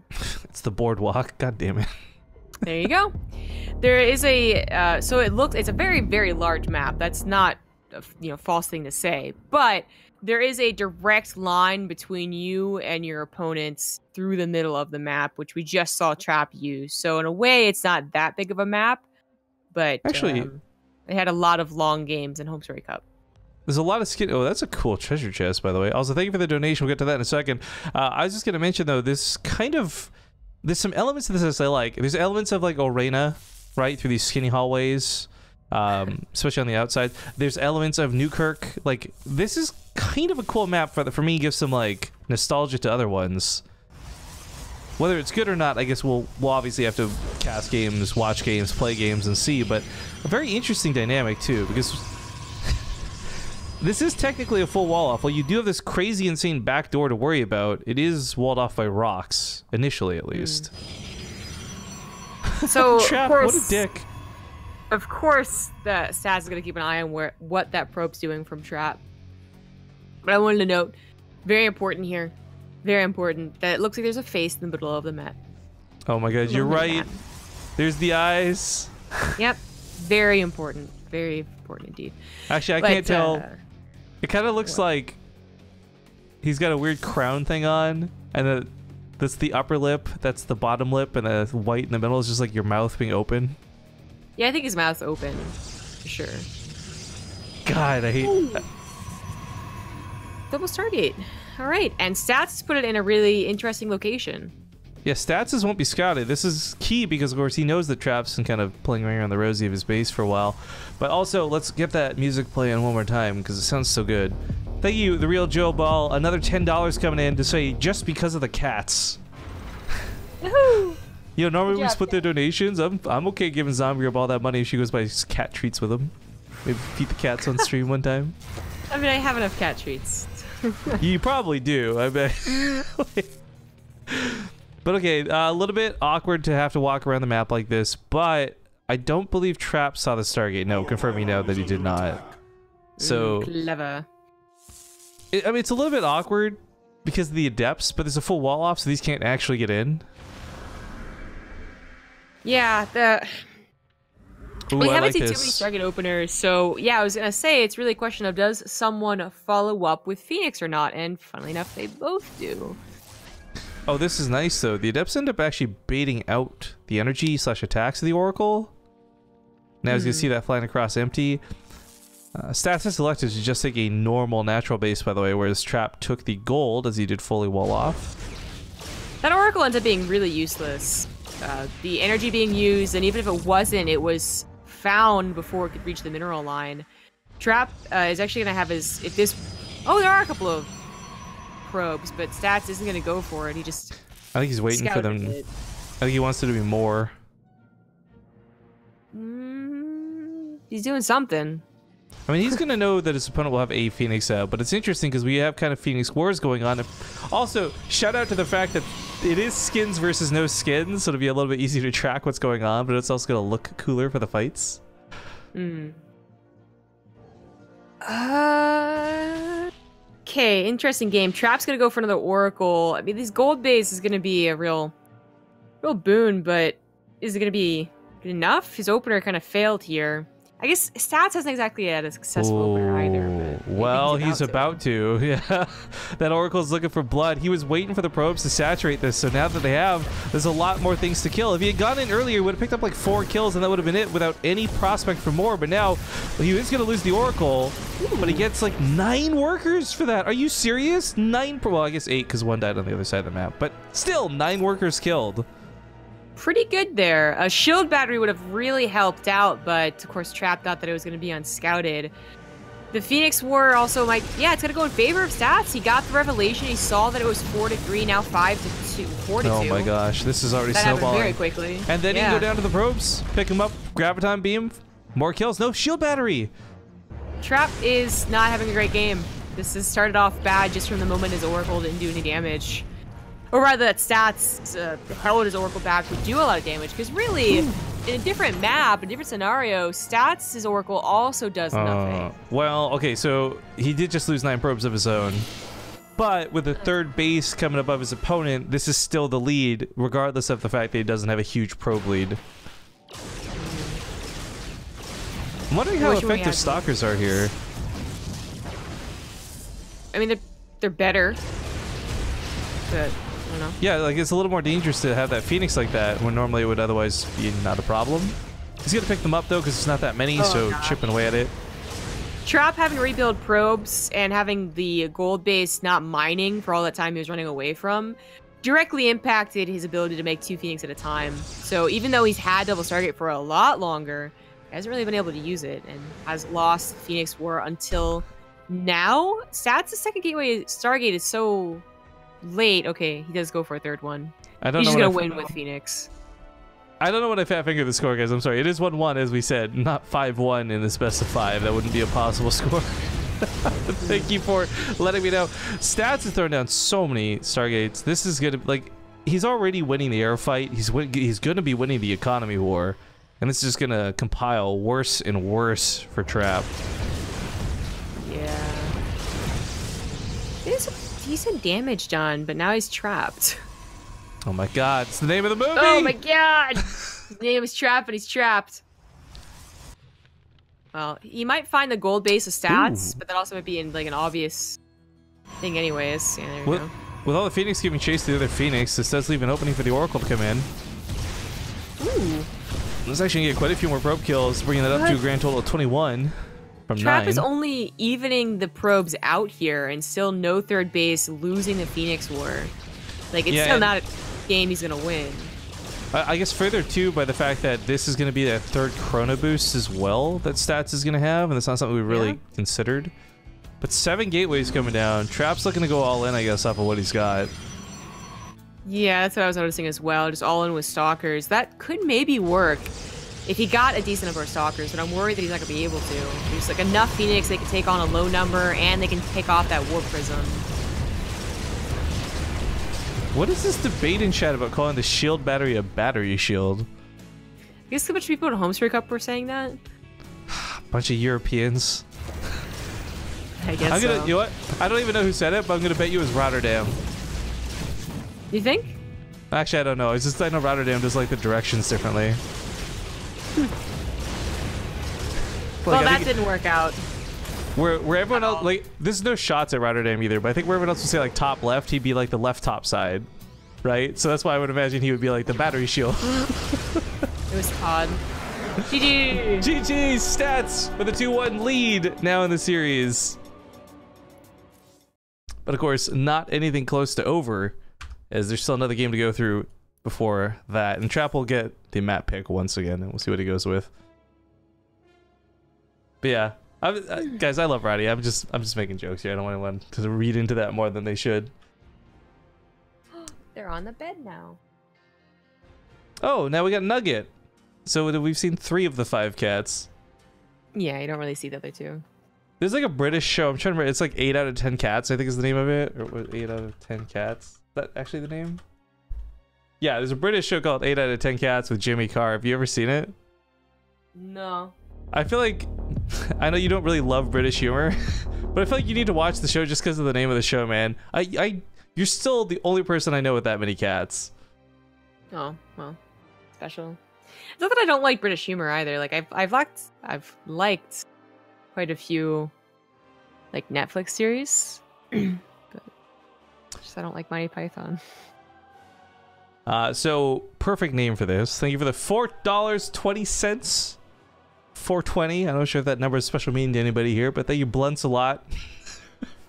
It's the boardwalk. God damn it. There you go. There is a so it's a very, very large map. That's not a false thing to say, but there is a direct line between you and your opponents through the middle of the map, which we just saw Trap use. So in a way, it's not that big of a map, but actually, they had a lot of long games in Home Story Cup. There's a lot of skin. Oh, that's a cool treasure chest, by the way. Also, thank you for the donation. We'll get to that in a second. I was just going to mention, though, there's some elements of this I like. There's elements of, like, Orena, right, through these skinny hallways, especially on the outside. There's elements of Newkirk. Like, this is kind of a cool map for me. Gives some, like, nostalgia to other ones. Whether it's good or not, I guess we'll obviously have to cast games, watch games, play games, and see. But a very interesting dynamic, too, because this is technically a full wall off. While you do have this crazy, insane back door to worry about, it is walled off by rocks, initially at least. So, Trap, of course, what a dick. Of course, the stats is going to keep an eye on what that probe's doing from Trap. But I wanted to note, very important here, very important, that it looks like there's a face in the middle of the map. Oh my god, you're right. There's the eyes. Yep, very important. Very important indeed. Actually, I can't tell. It kind of looks like he's got a weird crown thing on, and that's the upper lip, that's the bottom lip, and the white in the middle is just like your mouth being open. Yeah, I think his mouth's open, for sure. God, I hate that. Double Stargate. All right, and Stats put it in a really interesting location. Yeah, Stats won't be scouted. This is key because, of course, he knows the traps and kind of playing around the rosy of his base for a while. But also, let's get that music playing one more time because it sounds so good. Thank you, The Real Joe Ball. Another $10 coming in to say, just because of the cats. Woohoo! You know, normally we split their donations. I'm okay giving Zombie Girl all that money if she goes buy cat treats with him. Maybe feed the cats on stream one time. I mean, I have enough cat treats. You probably do, I bet. But okay, a little bit awkward to have to walk around the map like this, but I don't believe Trap saw the Stargate. No, confirm me now that he did not. So clever. I mean, it's a little bit awkward because of the Adepts, but there's a full wall off, so these can't actually get in. Yeah, we haven't seen too many Stargate openers, so yeah, I was gonna say it's really a question of does someone follow up with Phoenix or not, and funnily enough, they both do. Oh, this is nice though. The Adepts end up actually baiting out the energy / attacks of the Oracle. Now as you can see that flying across empty. Stats has selected to just take a normal natural base, by the way, whereas Trap took the gold as he did fully wall off. That Oracle ends up being really useless. The energy being used, and even if it wasn't, it was found before it could reach the mineral line. Trap is actually going to have his... Oh, there are a couple of probes, but Stats isn't going to go for it. He just... I think he's waiting for them. I think he wants there to be more. He's doing something. I mean, he's going to know that his opponent will have a Phoenix out, but it's interesting because we have kind of Phoenix Wars going on. Also, shout out to the fact that it is skins versus no skins, so it'll be a little bit easier to track what's going on, but it's also going to look cooler for the fights. Okay, interesting game. Trap's going to go for another Oracle. I mean, this gold base is going to be a real boon, but is it going to be enough? His opener kind of failed here. I guess Stats hasn't exactly had a successful opener either. But well, he's about to. Yeah, that Oracle's looking for blood. He was waiting for the probes to saturate this, so now that they have, there's a lot more things to kill. If he had gone in earlier, he would have picked up like 4 kills, and that would have been it without any prospect for more. But now, he is going to lose the Oracle, but he gets like 9 workers for that. Are you serious? 9? Well, I guess 8 because 1 died on the other side of the map, but still 9 workers killed. Pretty good there. A shield battery would have really helped out, but of course Trap thought that it was going to be unscouted. The Phoenix War also might, yeah, it's gonna go in favor of stats. He got the revelation. He saw that it was 4-3, now 5-2, 4-2. Oh my gosh, this is already that happened snowballing very quickly. And then you can go down to the probes, pick him up, graviton beam, more kills. No shield battery. Trap is not having a great game. This has started off bad just from the moment his Oracle didn't do any damage. Or rather, that stats held his Oracle back would do a lot of damage. Because really, in a different map, a different scenario, stats his Oracle also does nothing. Well, okay, so he did just lose 9 probes of his own. But with the third base coming above his opponent, this is still the lead, regardless of the fact that he doesn't have a huge probe lead. I'm wondering how effective stalkers are here. I mean, they're better, but I don't know. Yeah, like it's a little more dangerous to have that Phoenix like that when normally it would otherwise be not a problem. He's gonna pick them up though because it's not that many, so chipping away at it. Trap having to rebuild probes and having the gold base not mining for all that time he was running away from directly impacted his ability to make 2 Phoenix at a time. So even though he's had double Stargate for a lot longer, he hasn't really been able to use it and has lost Phoenix War until now. Stats' second gateway Stargate is so late. Okay, he does go for a third one. He's just gonna win with Phoenix. I don't know what I fat fingered the score, guys. I'm sorry. It is 1-1, as we said, not 5-1 in this best of 5. That wouldn't be a possible score. Thank you for letting me know. Stats has thrown down so many Stargates. This is gonna, like, he's already winning the air fight. He's gonna be winning the economy war, and this is just gonna compile worse and worse for Trap. Yeah. There's a decent damage done, but now he's trapped. Oh my god, it's the name of the movie! Oh my god! His name is Trap, and he's trapped. Well, he might find the gold base of stats, but that also might be in like an obvious thing anyways. Yeah, there we go. With all the Phoenix giving chase to the other Phoenix, this does leave an opening for the Oracle to come in. Ooh. This actually gonna get quite a few more probe kills, bringing that up to a grand total of 21 from 9. Trap is only evening the probes out here, and still no third base, losing the Phoenix War. Like, it's still not a game he's gonna win. I guess further too by the fact that this is going to be that third chrono boost as well that Stats is going to have, and that's not something we really considered. But 7 gateways coming down. Trap's looking to go all in, I guess, off of what he's got. Yeah, that's what I was noticing as well. Just all in with Stalkers. That could maybe work if he got a decent number of Stalkers, but I'm worried that he's not going to be able to. There's like enough Phoenix they can take on a low number, and they can take off that Warp Prism. What is this debate in chat about calling the shield battery a battery shield? I guess a bunch of people at Homespray Cup were saying that. Bunch of Europeans. I guess You know what? I don't even know who said it, but I'm gonna bet you it was Rotterdam. You think? Actually, I don't know. It's just I know Rotterdam does like the directions differently. Well, that didn't work out. Where everyone else, like, there's no shots at Rotterdam either, but I think where everyone else would say like top left, he'd be like the left top side, right? So that's why I would imagine he would be like the battery shield. It was odd. GG! GG! Stats with a 2-1 lead now in the series. But of course, not anything close to over, as there's still another game to go through before that. And Trap will get the map pick once again, and we'll see what he goes with. But yeah. Guys, I love Roddy. I'm just making jokes here. I don't want anyone to read into that more than they should. They're on the bed now. Oh, now we got Nugget. So we've seen 3 of the 5 cats. Yeah, you don't really see the other 2. There's like a British show. I'm trying to remember. It's like 8 out of 10 cats, I think is the name of it. Or 8 out of 10 cats. Is that actually the name? Yeah, there's a British show called 8 out of 10 Cats with Jimmy Carr. Have you ever seen it? No. I feel like, I know you don't really love British humor, but I feel like you need to watch the show just because of the name of the show, man. You're still the only person I know with that many cats. Oh, well, special. It's not that I don't like British humor either. Like I've liked quite a few like Netflix series, but just I don't like Monty Python. So perfect name for this. Thank you for the $4.20. 420. I'm not sure if that number is special meaning to anybody here, but thank you Blunts a lot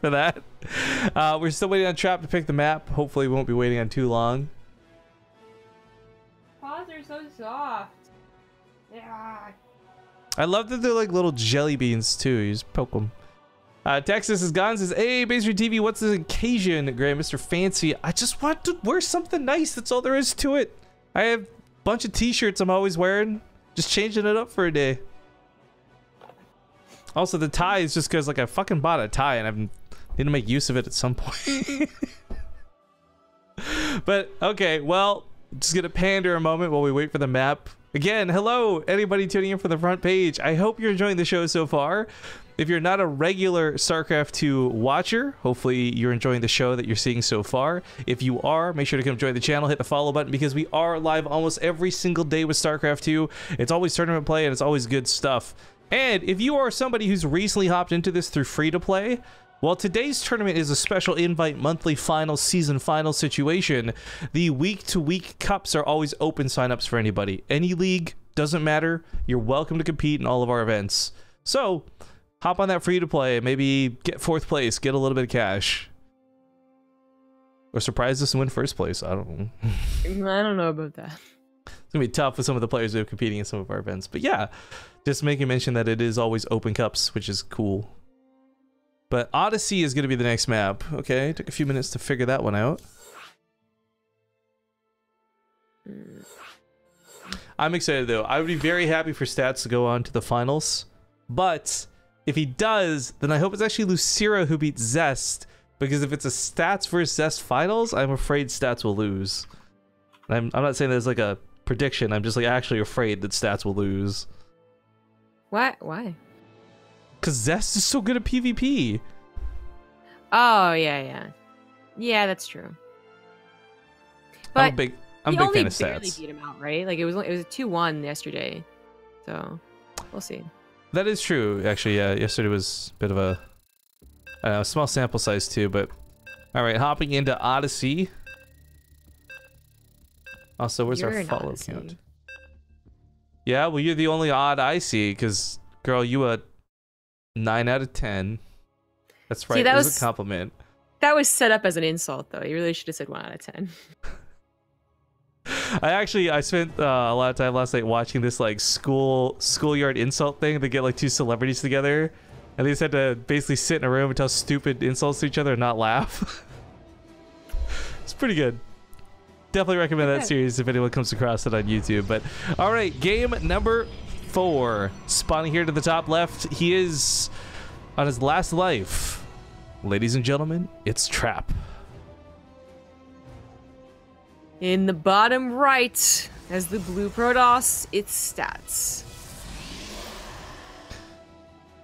for that. We're still waiting on Trap to pick the map. Hopefully we won't be waiting on too long. Paws are so soft. Yeah. I love that they're like little jelly beans too. You just poke them. Texas is gone, says, hey, BaseTradeTV, what's the occasion, Graham, Mr. Fancy? I just want to wear something nice. That's all there is to it. I have a bunch of t-shirts I'm always wearing. Just changing it up for a day. Also, the tie is just because, like, I fucking bought a tie and I need to make use of it at some point. But, okay, well, just gonna pander a moment while we wait for the map. Again, hello, anybody tuning in for the front page. I hope you're enjoying the show so far. If you're not a regular StarCraft 2 watcher, hopefully you're enjoying the show that you're seeing so far. If you are, make sure to come join the channel, hit the follow button, because we are live almost every single day with StarCraft 2. It's always tournament play and it's always good stuff. And if you are somebody who's recently hopped into this through free-to-play, well, today's tournament is a special invite monthly final season final situation. The week-to-week cups are always open signups for anybody. Any league, doesn't matter. You're welcome to compete in all of our events. So, hop on that free-to-play, maybe get 4th place, get a little bit of cash. Or surprise us and win 1st place, I don't know. I don't know about that. It's gonna be tough with some of the players who are competing in some of our events. But yeah, just making mention that it is always open cups, which is cool. But Odyssey is gonna be the next map. Okay, took a few minutes to figure that one out. I'm excited though. I would be very happy for Stats to go on to the finals. But if he does, then I hope it's actually Lucira who beats Zest. Because if it's a Stats versus Zest finals, I'm afraid Stats will lose. I'm not saying there's like a prediction. I'm just like actually afraid that Stats will lose. What? Why? Because Zest is so good at PvP. Oh, yeah. Yeah, that's true. But I'm a big fan of Stats. Barely beat him out, right? Like it was a 2-1 yesterday. So, we'll see. That is true, actually. Yeah, yesterday was a bit of a small sample size too, but all right, hopping into Odyssey. Also, where's our follow count? Yeah, well, you're the only odd I see, because, girl, you a 9 out of 10. That's right, that was a compliment. That was set up as an insult, though. You really should have said 1 out of 10. I spent a lot of time last night watching this, like, schoolyard insult thing. They get, like, 2 celebrities together, and they just had to basically sit in a room and tell stupid insults to each other and not laugh. It's pretty good. Definitely recommend that series if anyone comes across it on YouTube. But all right, game number 4, spawning here to the top left. He is on his last life. Ladies and gentlemen, it's Trap. In the bottom right, as the blue Protoss, it's Stats.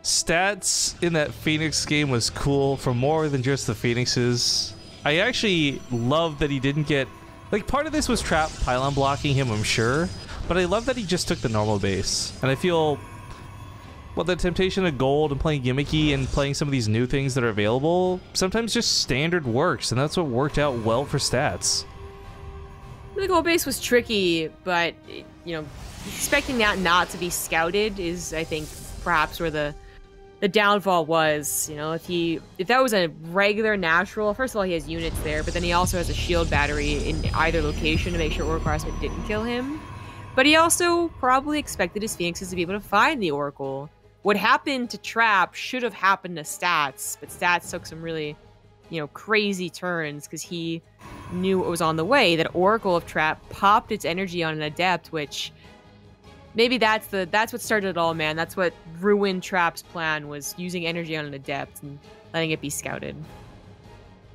Stats in that Phoenix game was cool for more than just the Phoenixes. I actually love that he didn't get... Like, part of this was Trap pylon blocking him, I'm sure, but I love that he just took the normal base. And I feel, well, the temptation of gold and playing gimmicky and playing some of these new things that are available, sometimes just standard works, and that's what worked out well for Stats. The gold base was tricky, but, you know, expecting that not to be scouted is, I think, perhaps where the downfall was. You know, if that was a regular natural, first of all, he has units there, but then he also has a shield battery in either location to make sure Oracle Harassment didn't kill him. But he also probably expected his Phoenixes to be able to find the Oracle. What happened to Trap should have happened to Stats, but Stats took some really, you know, crazy turns because he knew it was on the way. That Oracle of Trap popped its energy on an Adept, which maybe that's what started it all, man. That's what ruined Trap's plan, was using energy on an Adept and letting it be scouted.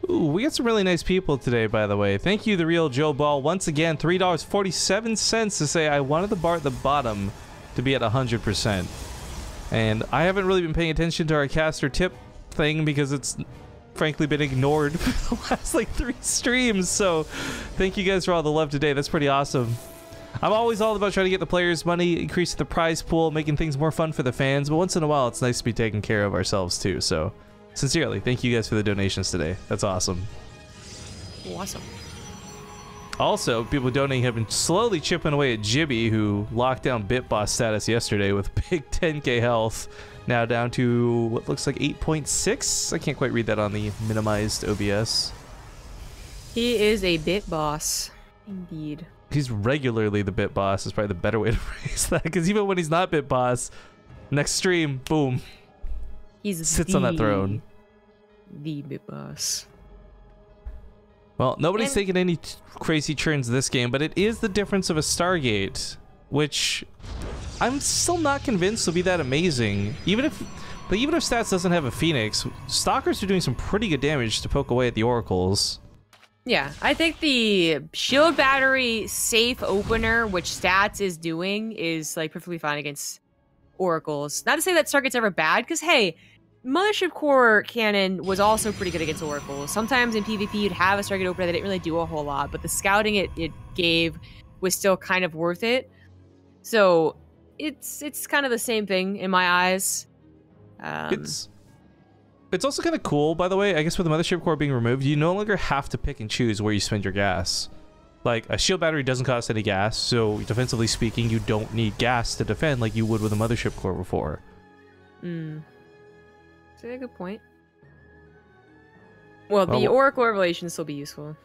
Ooh, we got some really nice people today, by the way. Thank you, The Real Joe Ball. Once again, $3.47 to say I wanted the bar at the bottom to be at 100%. And I haven't really been paying attention to our caster tip thing because it's frankly been ignored for the last like 3 streams. So thank you guys for all the love today. That's pretty awesome. I'm always all about trying to get the players money, increase the prize pool, making things more fun for the fans, but once in a while it's nice to be taking care of ourselves too. So sincerely, thank you guys for the donations today. That's awesome. Awesome. Also, people donating have been slowly chipping away at Jibby, who locked down BitBoss status yesterday with big 10k health, now down to what looks like 8.6. I can't quite read that on the minimized OBS. He is a bit boss, indeed. He's regularly the bit boss is probably the better way to phrase that, because even when he's not bit boss, next stream, boom. sits on that throne. The big boss. Well, nobody's taking any crazy turns this game, but it is the difference of a Stargate, which I'm still not convinced will be that amazing. Even if Stats doesn't have a Phoenix, Stalkers are doing some pretty good damage to poke away at the Oracles. Yeah, I think the shield battery safe opener, which Stats is doing, is like perfectly fine against Oracles. Not to say that Stargate's ever bad, because hey, Mothership Core Cannon was also pretty good against Oracles. Sometimes in PvP you'd have a Stargate opener that didn't really do a whole lot, but the scouting it gave was still kind of worth it. So it's kind of the same thing in my eyes. It's also kind of cool, by the way. I guess with the Mothership Core being removed, you no longer have to pick and choose where you spend your gas. Like, a shield battery doesn't cost any gas, so defensively speaking, you don't need gas to defend like you would with a Mothership Core before. That's a good point. Well, the Oracle Revelation will still be useful.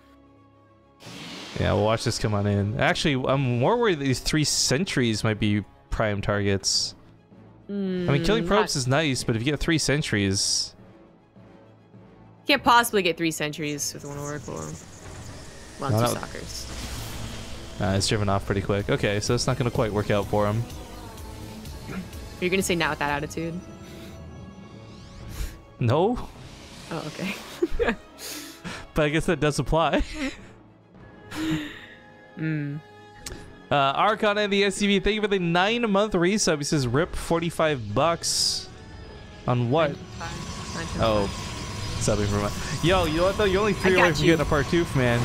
Yeah, we'll watch this come on in. Actually, I'm more worried that these 3 sentries might be prime targets. I mean, killing probes is nice, but if you get 3 sentries... Can't possibly get 3 sentries with 1 Oracle. Well, 2 Stalkers. It's driven off pretty quick. Okay, so it's not going to quite work out for him. You're going to say not with that attitude? No. Oh, okay. But I guess that does apply. Archon and the SCV, thank you for the 9-month resub. He says rip $45 on what? 9.5. Oh, subbing for my. Yo, you know what though? You're only 3 away from getting a Partoof, man.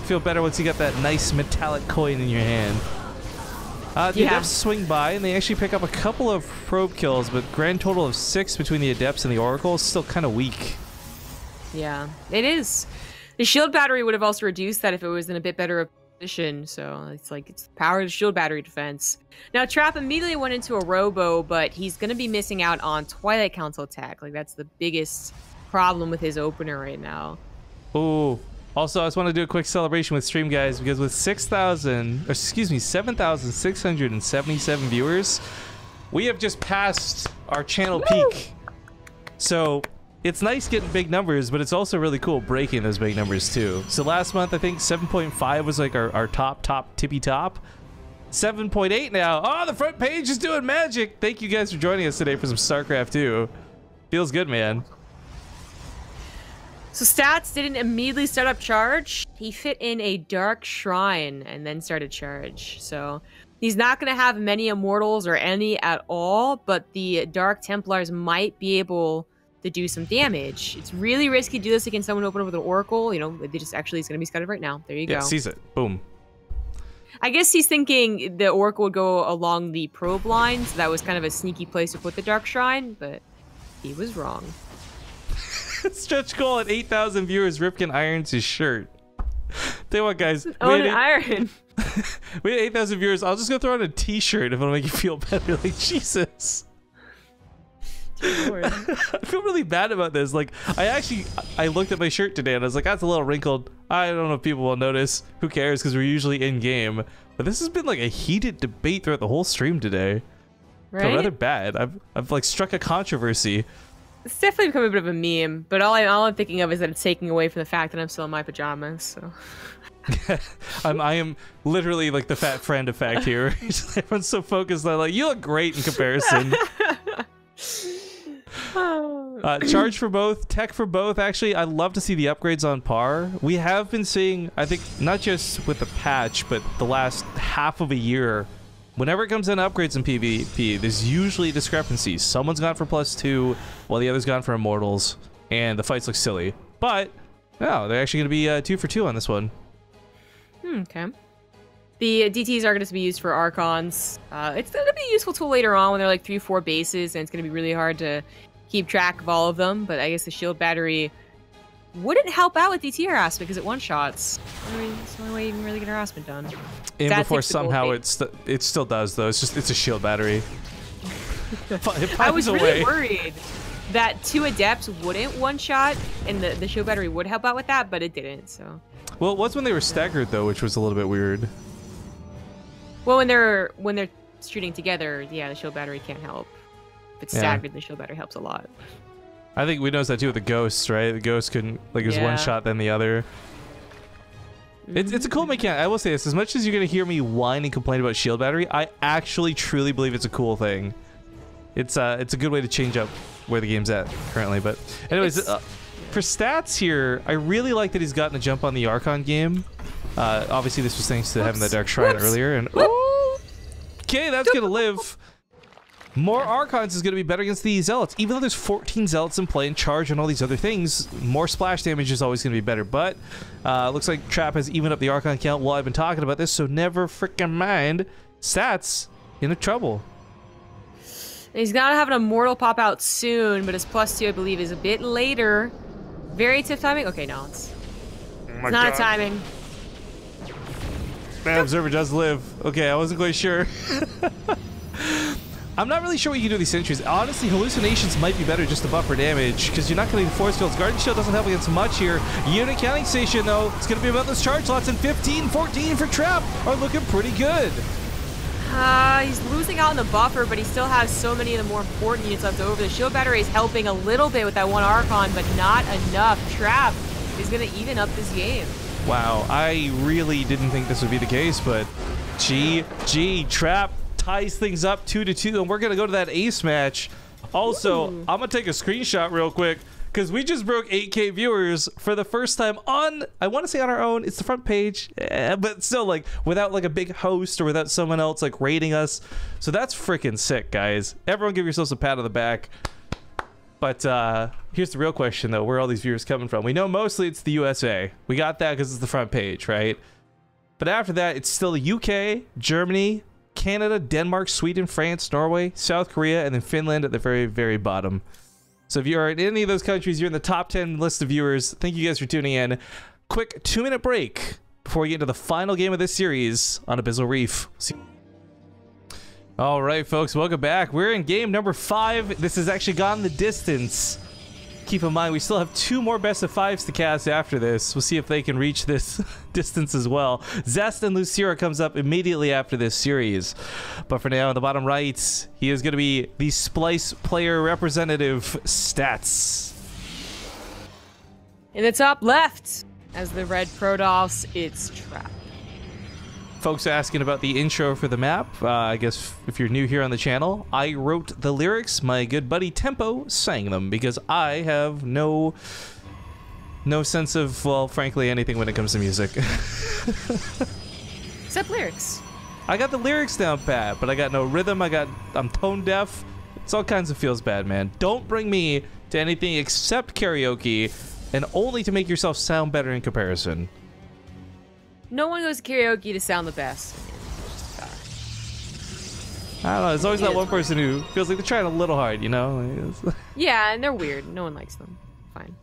Feel better once you got that nice metallic coin in your hand. The Adepts swing by and they actually pick up a couple of probe kills, but grand total of 6 between the Adepts and the Oracle is still kind of weak. Yeah, it is. The shield battery would have also reduced that if it was in a bit better position, so it's like it's the power of the shield battery defense. Now Trap immediately went into a Robo, but he's going to be missing out on Twilight Council attack. Like, that's the biggest problem with his opener right now. Ooh. Also, I just want to do a quick celebration with stream, guys, because with 7,677 viewers, we have just passed our channel peak. So it's nice getting big numbers, but it's also really cool breaking those big numbers too. So last month, I think 7.5 was like our top tippy top. 7.8 now. Oh, the front page is doing magic. Thank you guys for joining us today for some Starcraft 2. Feels good, man. So Stats didn't immediately start up charge. He fit in a Dark Shrine and then started charge. So he's not going to have many Immortals or any at all, but the Dark Templars might be able to do some damage. It's really risky to do this against someone who opened up with an Oracle. You know, they just actually is going to be scouted right now. There you go. Yeah, sees it. Boom. I guess he's thinking the Oracle would go along the probe line, so that was kind of a sneaky place to put the Dark Shrine, but he was wrong. Stretch goal at 8,000 viewers. Ripken irons his shirt. Tell you what, guys. Oh, an iron. We had 8,000 viewers. I'll just go throw on a t-shirt if it'll make you feel better. Like, Jesus. I feel really bad about this. Like, I looked at my shirt today and I was like, that's a little wrinkled. I don't know if people will notice. Who cares? Because we're usually in game. But this has been like a heated debate throughout the whole stream today. Right? So rather bad. I've like struck a controversy. It's definitely become a bit of a meme, but all I'm thinking of is that it's taking away from the fact that I'm still in my pajamas, so. I am literally like the fat friend effect here. Everyone's so focused on like, you look great in comparison. Charge for both, tech for both. Actually, I'd love to see the upgrades on par. We have been seeing, I think, not just with the patch, but the last half of a year, whenever it comes in upgrades in PvP, there's usually discrepancies. Someone's gone for +2, while the other's gone for Immortals, and the fights look silly. But, no, they're actually going to be 2 for 2 on this one. Okay. The DTs are going to be used for Archons. It's going to be a useful tool later on when they're like 3-4 bases, and it's going to be really hard to keep track of all of them, but I guess the shield battery wouldn't help out with DT harassment because it one-shots. I mean, it's the only way you can really get harassment done. And before somehow it still does, though. It's a shield battery. I was really worried that 2 Adepts wouldn't one-shot, and the shield battery would help out with that, but it didn't, so. Well, it was when they were staggered, though, which was a little bit weird. Well, when they're shooting together, yeah, the shield battery can't help. If it's staggered, the shield battery helps a lot. I think we noticed that too with the ghosts, right? The ghost can like is one shot then the other. It's a cool mechanic. I will say this: as much as you're gonna hear me whine and complain about shield battery, I actually truly believe it's a cool thing. It's a good way to change up where the game's at currently. But anyways, for stats here, I really like that he's gotten a jump on the Archon game. Obviously, this was thanks to having the Dark Shrine earlier. And okay, that's gonna live. More Archons is going to be better against the Zealots. Even though there's 14 Zealots in play and charge and all these other things, more splash damage is always going to be better. But looks like Trap has evened up the Archon count while I've been talking about this, so never freaking mind. Stats in trouble. He's got to have an Immortal pop out soon, but his +2, I believe, is a bit later. Very tough timing. Okay, no, it's not a timing. That Observer does live. Okay, I wasn't quite sure. I'm not really sure what you can do with these sentries. Honestly, hallucinations might be better just to buffer damage, because you're not going to need force fields. Guardian Shield doesn't help against much here. Unit Counting Station, though, it's going to be about those charge slots, and 15, 14 for Trap are looking pretty good. He's losing out on the buffer, but he still has so many of the more important units left over. The shield battery is helping a little bit with that one Archon, but not enough. Trap is going to even up this game. Wow, I really didn't think this would be the case, but Trap ties things up 2-2, and we're gonna go to that ace match. Also, I'm gonna take a screenshot real quick because we just broke 8K viewers for the first time on, I want to say on our own. It's the front page, but still, like, without like a big host or without someone else like rating us. So that's freaking sick, guys. Everyone give yourselves a pat on the back. But here's the real question, though: where are all these viewers coming from? We know mostly it's the USA. We got that because it's the front page, right? But after that, it's still the UK, Germany, Canada, Denmark, Sweden, France, Norway, South Korea, and then Finland at the very, very bottom. So if you are in any of those countries, you're in the top 10 list of viewers. Thank you guys for tuning in. Quick 2-minute break before we get into the final game of this series on Abyssal Reef. All right, folks, welcome back. We're in game number 5. This has actually gone the distance. Keep in mind, we still have 2 more best of 5s to cast after this. We'll see if they can reach this distance as well. Zest and Lucira comes up immediately after this series. But for now, in the bottom right, he is going to be the Splice player representative stats. In the top left, as the red Protoss, it's Trap. Folks asking about the intro for the map. I guess if you're new here on the channel, I wrote the lyrics. My good buddy Tempo sang them because I have no sense of, well, frankly, anything when it comes to music. Except lyrics. I got the lyrics down pat, but I got no rhythm. I'm tone deaf. It's all kinds of feels bad, man. Don't bring me to anything except karaoke, and only to make yourself sound better in comparison. No one goes to karaoke to sound the best. I don't know. There's always that one person who feels like they're trying a little hard, you know? Yeah, and they're weird. No one likes them. Fine.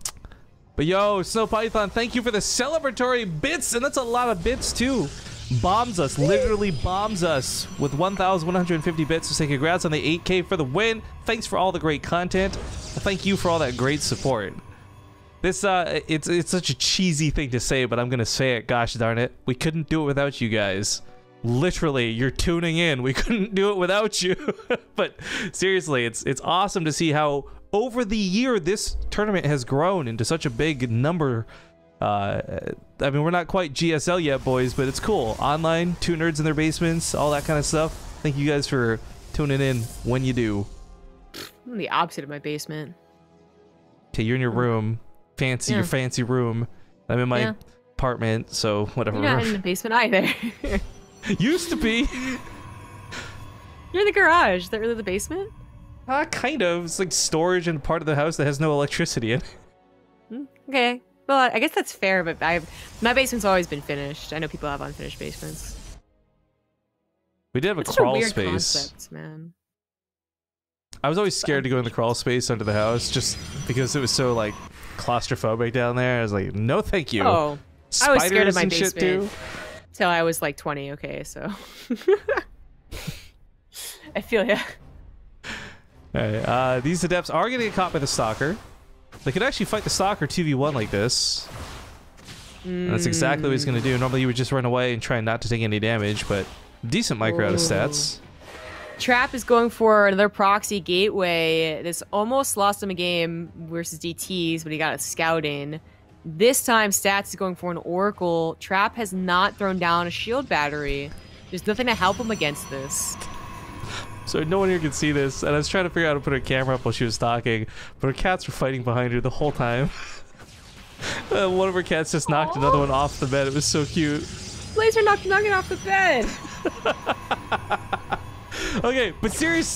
But yo, Snow Python, thank you for the celebratory bits, and that's a lot of bits too. Bombs us, literally bombs us with 1,150 bits to say congrats on the 8K for the win. Thanks for all the great content. Well, thank you for all that great support. This, it's such a cheesy thing to say, but I'm gonna say it. Gosh darn it. We couldn't do it without you guys. Literally, you're tuning in. We couldn't do it without you. But seriously, it's awesome to see how over the year this tournament has grown into such a big number. I mean, we're not quite GSL yet, boys, but it's cool. Online, 2 nerds in their basements, all that kind of stuff. Thank you guys for tuning in when you do. I'm the opposite of my basement. Okay, you're in your room. Fancy, your fancy room. I'm in my apartment, so whatever. You're not in the basement either. Used to be. You're in the garage. Is that really the basement? Kind of. It's like storage and part of the house that has no electricity in. Okay. Well, I guess that's fair, but my basement's always been finished. I know people have unfinished basements. We did have a It's crawl a weird space. Concept, man. I was always scared to go in the crawl space under the house just because it was so like claustrophobic down there. I was like, no, thank you. Oh, I was scared of my Spiders and basement shit too. till I was like 20. Okay, so I feel ya. Alright, these adepts are gonna get caught by the stalker. They could actually fight the stalker 2v1 like this. And that's exactly what he's gonna do. Normally you would just run away and try not to take any damage, but decent micro out of stats. Trap is going for another proxy gateway. This almost lost him a game versus DTs, but he got a scout in. This time, Stats is going for an Oracle. Trap has not thrown down a shield battery. There's nothing to help him against this. So no one here can see this, and I was trying to figure out how to put her camera up while she was talking, but her cats were fighting behind her the whole time. One of her cats just knocked another one off the bed. It was so cute. Blazer knocked Nugget off the bed. Okay, but serious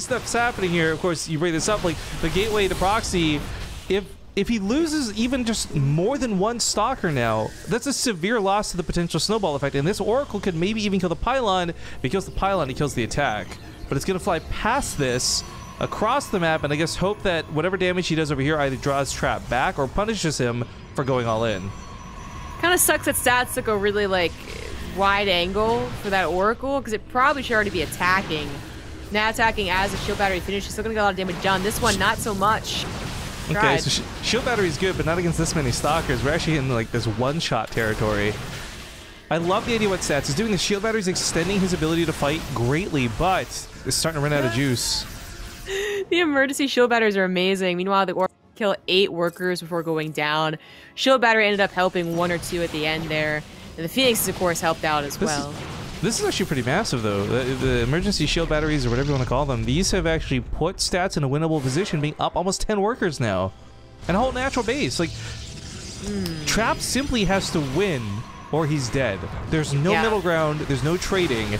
stuff's happening here. Of course, you bring this up, like the gateway, the proxy. If he loses even just more than one stalker now, that's a severe loss to the potential snowball effect. And this Oracle could maybe even kill the pylon. If he kills the pylon, he kills the attack. But it's gonna fly past this, across the map, and I guess hope that whatever damage he does over here either draws Trap back or punishes him for going all in. Kind of sucks that Stats took a really like wide angle for that Oracle, because it probably should already be attacking. Now attacking as the shield battery finishes, still gonna get a lot of damage done. This one, not so much. Okay, so shield battery is good, but not against this many stalkers. We're actually in like this one-shot territory. I love the idea what Stats is doing. The shield battery is extending his ability to fight greatly, but it's starting to run out of juice. The emergency shield batteries are amazing. Meanwhile, the Oracle killed 8 workers before going down. Shield battery ended up helping 1 or 2 at the end there. And the Phoenixes, of course, helped out as well. This is actually pretty massive, though. The emergency shield batteries, or whatever you want to call them, these have actually put Stats in a winnable position, being up almost 10 workers now. And a whole natural base. Like, Trap simply has to win, or he's dead. There's no middle ground. There's no trading.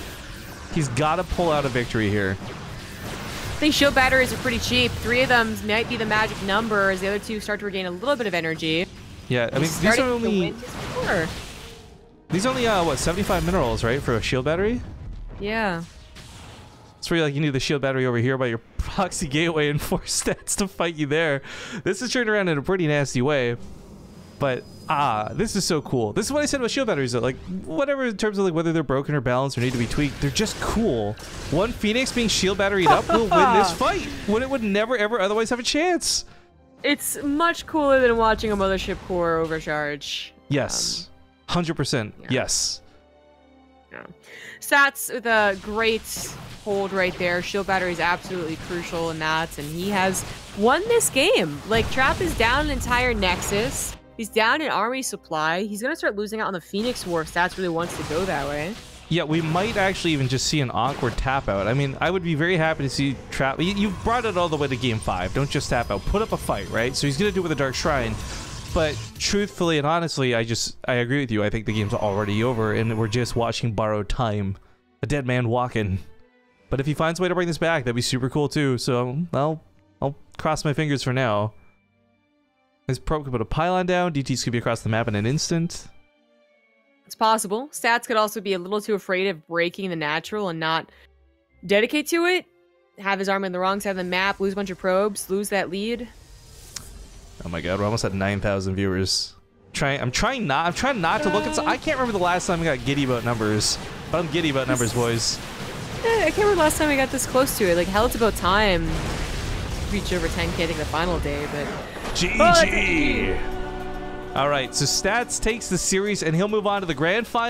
He's got to pull out a victory here. I think shield batteries are pretty cheap. 3 of them might be the magic number as the other 2 start to regain a little bit of energy. Yeah, I mean, these are only... These are only, what, 75 minerals, right, for a shield battery? Yeah. It's where, like, you need the shield battery over here by your proxy gateway and force Stats to fight you there. This is turned around in a pretty nasty way. But, this is so cool. This is what I said about shield batteries, though. Like, whatever in terms of, like, whether they're broken or balanced or need to be tweaked, they're just cool. One Phoenix being shield batteried up will win this fight, when it would never, ever otherwise have a chance. It's much cooler than watching a Mothership Core overcharge. Yes. 100%. Yeah. Yes. Yeah. Stats with a great hold right there. Shield battery is absolutely crucial in that, and he has won this game. Like, Trap is down an entire Nexus. He's down an army supply. He's gonna start losing out on the Phoenix War if Stats really wants to go that way. Yeah, we might actually even just see an awkward tap out. I mean, I would be very happy to see Trap. You've brought it all the way to game 5. Don't just tap out. Put up a fight, right? So he's gonna do it with a Dark Shrine. But truthfully and honestly, I agree with you. I think the game's already over, and we're just watching borrowed time. A dead man walking. But if he finds a way to bring this back, that'd be super cool too. So I'll cross my fingers for now. His probe could put a pylon down. DTs could be across the map in an instant. It's possible. Stats could also be a little too afraid of breaking the natural and not dedicate to it. Have his army on the wrong side of the map, lose a bunch of probes, lose that lead. Oh my god, we're almost at 9,000 viewers. I'm trying not to look at. I can't remember the last time I got giddy about numbers, but I'm giddy about numbers, boys. I can't remember the last time I got this close to it. Like, hell, it's about time to reach over 10K to the final day, but GG. All right, so Stats takes the series, and he'll move on to the grand final.